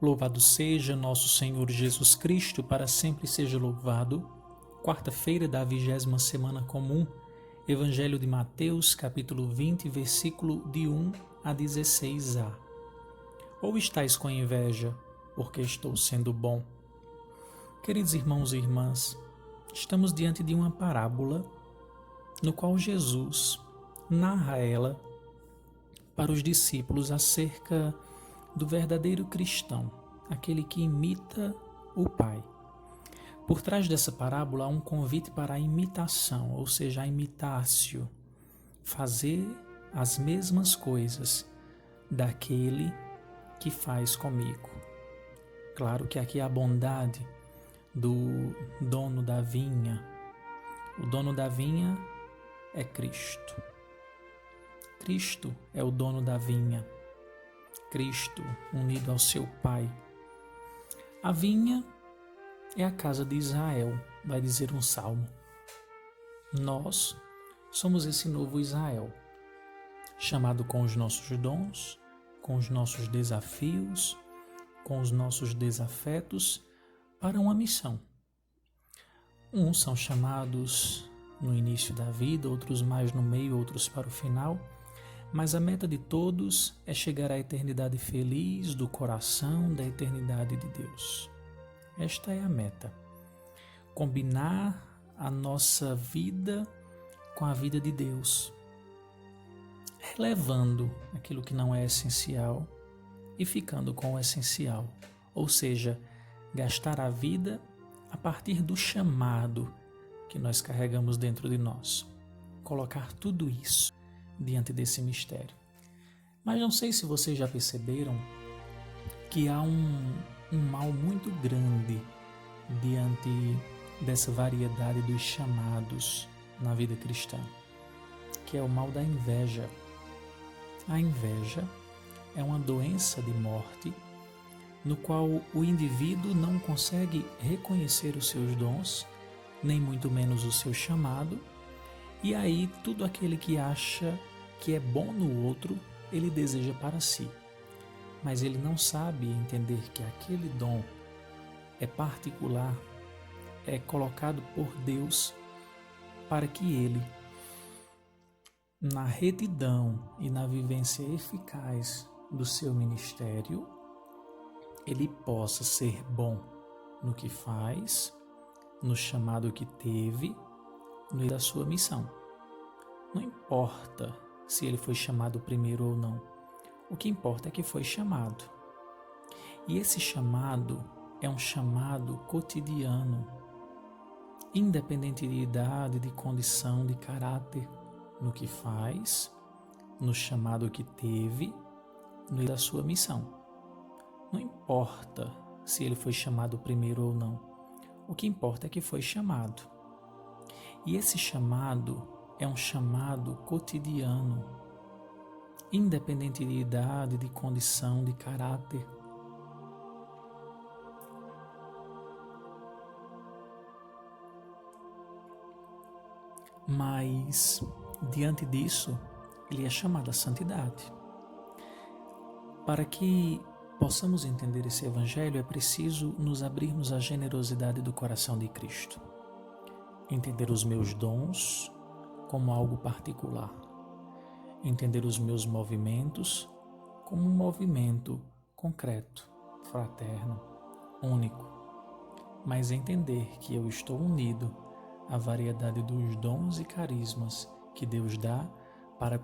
Louvado seja nosso Senhor Jesus Cristo, para sempre seja louvado. Quarta-feira da 20ª Semana Comum, Evangelho de Mateus, capítulo 20, versículo de 1 a 16a. Ou estáis com inveja, porque estou sendo bom? Queridos irmãos e irmãs, estamos diante de uma parábola no qual Jesus narra ela para os discípulos acerca do verdadeiro cristão, aquele que imita o Pai. Por trás dessa parábola há um convite para a imitação, ou seja, a imitácio, fazer as mesmas coisas daquele que faz comigo. Claro que aqui há a bondade do dono da vinha. O dono da vinha é Cristo. Cristo é o dono da vinha. Cristo unido ao seu Pai. A vinha é a casa de Israel, vai dizer um salmo. Nós somos esse novo Israel, chamado com os nossos dons, com os nossos desafios, com os nossos desafetos, para uma missão. Uns são chamados no início da vida, outros mais no meio, outros para o final, mas a meta de todos é chegar à eternidade feliz do coração da eternidade de Deus. Esta é a meta. Combinar a nossa vida com a vida de Deus, relevando aquilo que não é essencial e ficando com o essencial, ou seja, gastar a vida a partir do chamado que nós carregamos dentro de nós. Colocar tudo isso diante desse mistério. Mas não sei se vocês já perceberam que há um mal muito grande diante dessa variedade dos chamados na vida cristã, que é o mal da inveja. A inveja é uma doença de morte no qual o indivíduo não consegue reconhecer os seus dons, nem muito menos o seu chamado, e aí tudo aquele que acha que é bom no outro, ele deseja para si. Mas ele não sabe entender que aquele dom é particular, é colocado por Deus para que ele, na retidão e na vivência eficaz do seu ministério, ele possa ser bom no que faz, no chamado que teve, no da sua missão. Não importa se ele foi chamado primeiro ou não. O que importa é que foi chamado. E esse chamado é um chamado cotidiano, independente de idade, de condição, de caráter, no que faz, no chamado que teve, no da sua missão. Não importa se ele foi chamado primeiro ou não. O que importa é que foi chamado. E esse chamado é um chamado cotidiano, independente de idade, de condição, de caráter. Mas, diante disso, ele é chamado à santidade. Para que possamos entender esse Evangelho, é preciso nos abrirmos à generosidade do coração de Cristo. Entender os meus dons como algo particular. Entender os meus movimentos como um movimento concreto, fraterno, único. Mas entender que eu estou unido à variedade dos dons e carismas que Deus dá para